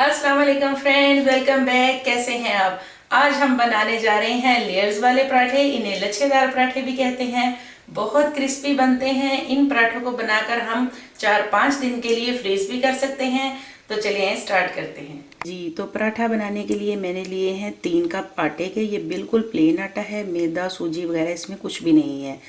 अस्सलाम वालेकुम friends, welcome back. कैसे हैं आप? आज हम बनाने जा रहे हैं लेयर्स वाले पराठे। इन्हें लच्छेदार पराठे भी कहते हैं। बहुत क्रिस्पी बनते हैं। इन पराठों को बनाकर हम 4-5 दिन के लिए फ्रीज भी कर सकते हैं। तो चलिए स्टार्ट करते हैं जी। तो पराठा बनाने के लिए मैंने लिए हैं 3 कप आटे के। ये बिल्कुल प्लेन आटा है, मैदा सूजी वगैरह इसमें कुछ भी नहीं है।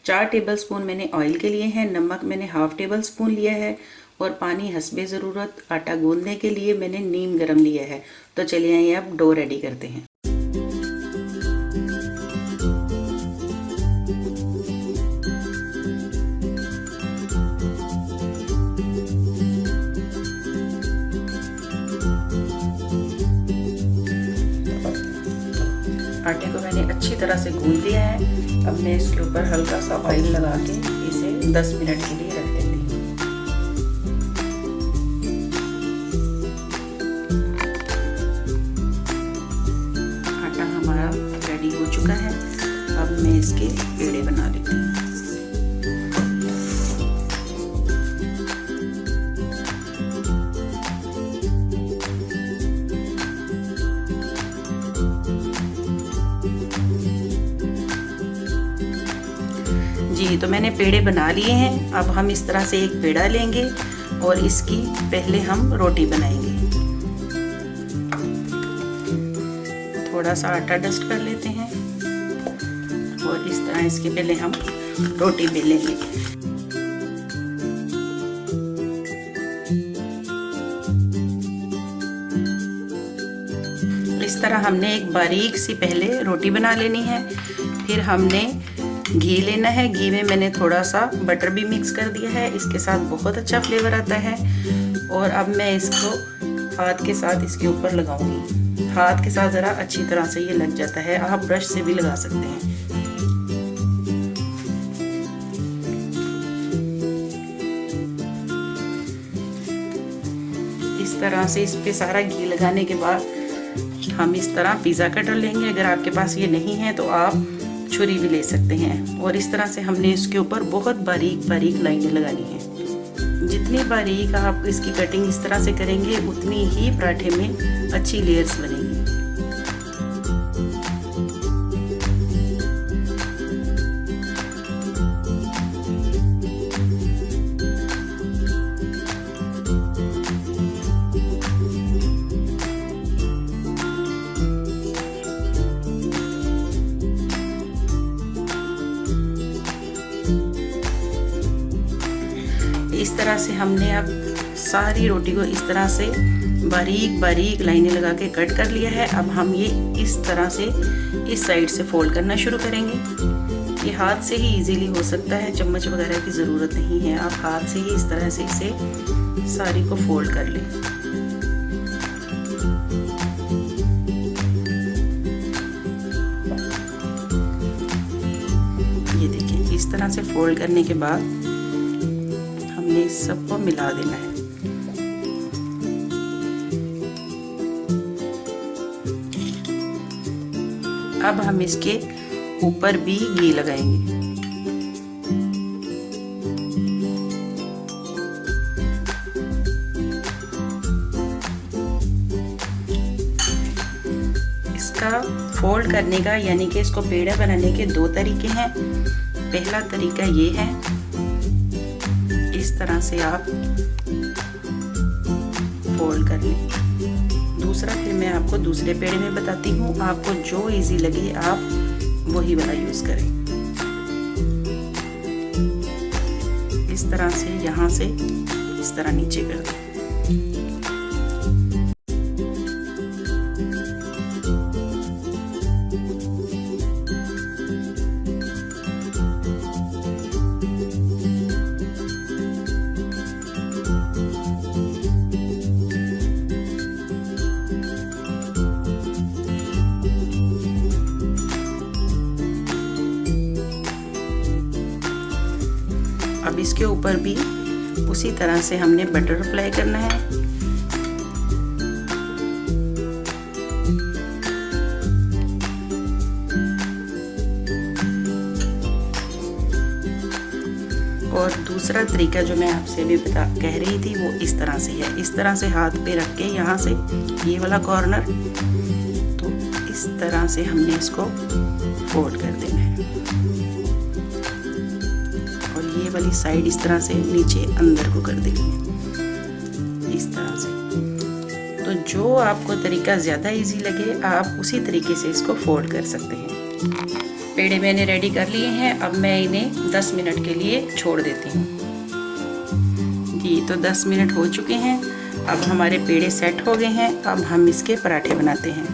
4 टेबलस्पून मैंने ऑयल के लिए हैं। नमक मैंने हाफ टेबल स्पून लिया है और पानी हस्बे ज़रूरत। आटा गूंदने के लिए मैंने नीम गरम लिया है। तो चलिए ये अब डो रेडी करते हैं। आटे को मैंने अच्छी तरह से गूंद लिया है। अब मैं इसके ऊपर हल्का सा ऑयल लगा के इसे 10 मिनट के लिए रख देती हूँ। आटा हमारा रेडी हो चुका है। अब मैं इसके पेड़े बना लेती हूँ। जी, तो मैंने पेड़े बना लिए हैं। अब हम इस तरह से एक पेड़ा लेंगे और इसकी पहले हम रोटी बनाएंगे। थोड़ा सा आटा डस्ट कर लेते हैं और इस तरह इसके पहले हम रोटी बेलेंगे। इस तरह हमने एक बारीक सी पहले रोटी बना लेनी है। फिर हमने घी लेना है। घी में मैंने थोड़ा सा बटर भी मिक्स कर दिया है। इसके साथ बहुत अच्छा फ्लेवर आता है। और अब मैं इसको हाथ के साथ इसके ऊपर लगाऊंगी। हाथ के साथ ज़रा अच्छी तरह से ये लग जाता है। आप ब्रश से भी लगा सकते हैं। इस तरह से इस पे सारा घी लगाने के बाद हम इस तरह पिज़्ज़ा कटर लेंगे। अगर आपके पास ये नहीं है तो आप छुरी भी ले सकते हैं। और इस तरह से हमने इसके ऊपर बहुत बारीक बारीक लाइनें लगानी है। जितनी बारीक आप इसकी कटिंग इस तरह से करेंगे उतनी ही पराठे में अच्छी लेयर्स बनेंगी। इस तरह से हमने अब सारी रोटी को इस तरह से बारीक बारीक लाइनें लगा के कट कर लिया है। अब हम ये इस तरह से इस साइड से फोल्ड करना शुरू करेंगे। ये हाथ से ही इजीली हो सकता है, चम्मच वगैरह की ज़रूरत नहीं है। आप हाथ से ही इस तरह से इसे सारी को फोल्ड कर लें। ये देखिए, इस तरह से फोल्ड करने के बाद हमने सबको मिला देना है। अब हम इसके ऊपर भी घी लगाएंगे। इसका फोल्ड करने का यानी कि इसको पेड़ा बनाने के 2 तरीके हैं। पहला तरीका ये है, इस तरह से आप फोल्ड कर लें। दूसरा फिर मैं आपको दूसरे पेड़े में बताती हूँ। आपको जो इजी लगे आप वही वाला यूज करें। इस तरह से यहाँ से इस तरह नीचे कर दें। अब इसके ऊपर भी उसी तरह से हमने बटर अप्लाई करना है। और दूसरा तरीका जो मैं आपसे अभी कह रही थी वो इस तरह से है। इस तरह से हाथ पे रख के यहाँ से ये वाला कॉर्नर, तो इस तरह से हमने इसको फोल्ड कर देना है और ये वाली साइड इस तरह से नीचे अंदर को कर देनी है इस तरह से। तो जो आपको तरीका ज़्यादा इजी लगे आप उसी तरीके से इसको फोल्ड कर सकते हैं। पेड़े मैंने रेडी कर लिए हैं, अब मैं इन्हें 10 मिनट के लिए छोड़ देती हूँ जी। तो 10 मिनट हो चुके हैं, अब हमारे पेड़े सेट हो गए हैं। अब हम इसके पराठे बनाते हैं।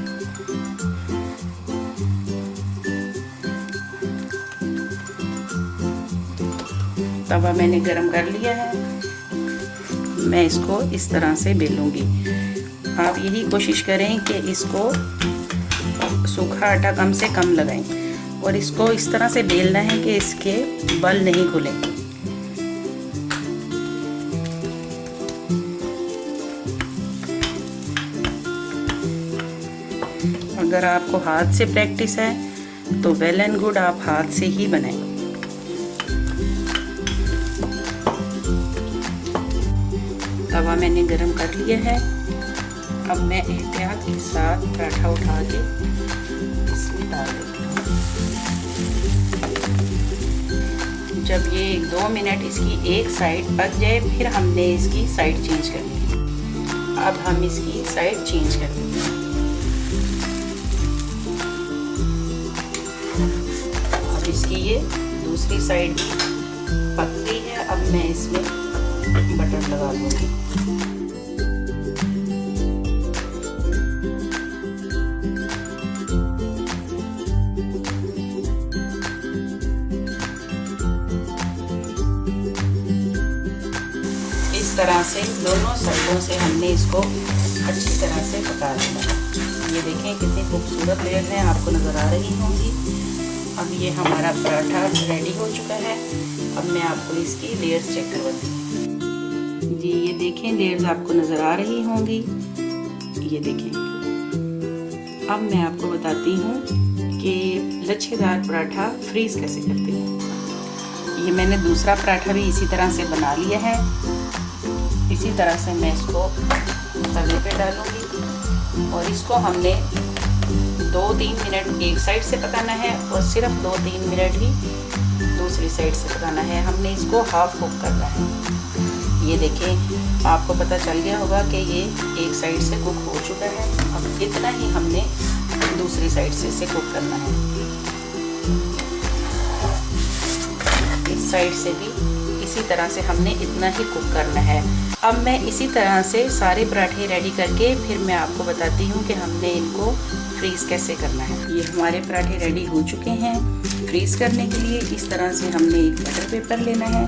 तवा मैंने गरम कर लिया है, मैं इसको इस तरह से बेलूंगी। आप यही कोशिश करें कि इसको सूखा आटा कम से कम लगाएं और इसको इस तरह से बेलना है कि इसके बल नहीं खुले। अगर आपको हाथ से प्रैक्टिस है तो वेल एंड गुड, आप हाथ से ही बनाएं। तवा मैंने गरम कर लिया है, अब मैं एहतियात के साथ पराठा उठा के इसमें डाल देती हूँ। जब ये 2 मिनट इसकी एक साइड पक जाए फिर हमने इसकी साइड चेंज करनी है। अब हम इसकी साइड चेंज कर देते हैं। अब इसकी ये दूसरी साइड पक गई है, अब मैं इसमें बटर लगा दूँगी। इस तरह से दोनों साइडों से हमने इसको अच्छी तरह से पका लेना है। ये देखें कितनी खूबसूरत लेयर है, आपको नज़र आ रही होंगी। अब ये हमारा पराठा रेडी हो चुका है। अब मैं आपको इसकी लेयर्स चेक करवाती हूँ जी। ये देखें लेयर्स आपको नज़र आ रही होंगी, ये देखें। अब मैं आपको बताती हूँ कि लच्छेदार पराठा फ्रीज़ कैसे करते हैं। ये मैंने दूसरा पराठा भी इसी तरह से बना लिया है। इसी तरह से मैं इसको तवे पे डालूंगी और इसको हमने 2-3 मिनट एक साइड से पकाना है और सिर्फ 2-3 मिनट ही दूसरी साइड से पकाना है। हमने इसको हाफ कुक करना है। ये देखें, आपको पता चल गया होगा कि ये एक साइड से कुक हो चुका है। अब इतना ही हमने दूसरी साइड से इसे कुक करना है। इस साइड से भी इसी तरह से हमने इतना ही कुक करना है। अब मैं इसी तरह से सारे पराठे रेडी करके फिर मैं आपको बताती हूँ कि हमने इनको फ्रीज़ कैसे करना है। ये हमारे पराठे रेडी हो चुके हैं। फ्रीज़ करने के लिए इस तरह से हमने एक बटर पेपर लेना है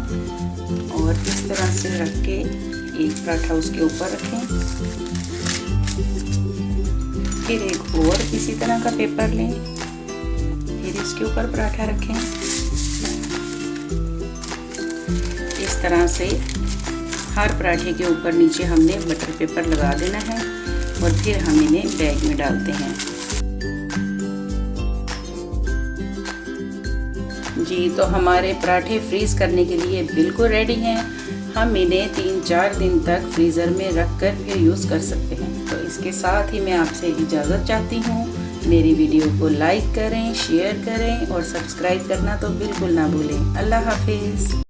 और इस तरह से रख के एक पराठा उसके ऊपर रखें। फिर एक और इसी तरह का पेपर लें, फिर इसके ऊपर पराठा रखें। इस तरह से हर पराठे के ऊपर नीचे हमने बटर पेपर लगा देना है और फिर हम इन्हें बैग में डालते हैं जी। तो हमारे पराठे फ्रीज़ करने के लिए बिल्कुल रेडी हैं। हम इन्हें 3-4 दिन तक फ्रीज़र में रख कर फिर यूज़ कर सकते हैं। तो इसके साथ ही मैं आपसे इजाज़त चाहती हूँ। मेरी वीडियो को लाइक करें, शेयर करें और सब्सक्राइब करना तो बिल्कुल ना भूलें। अल्लाह हाफिज़।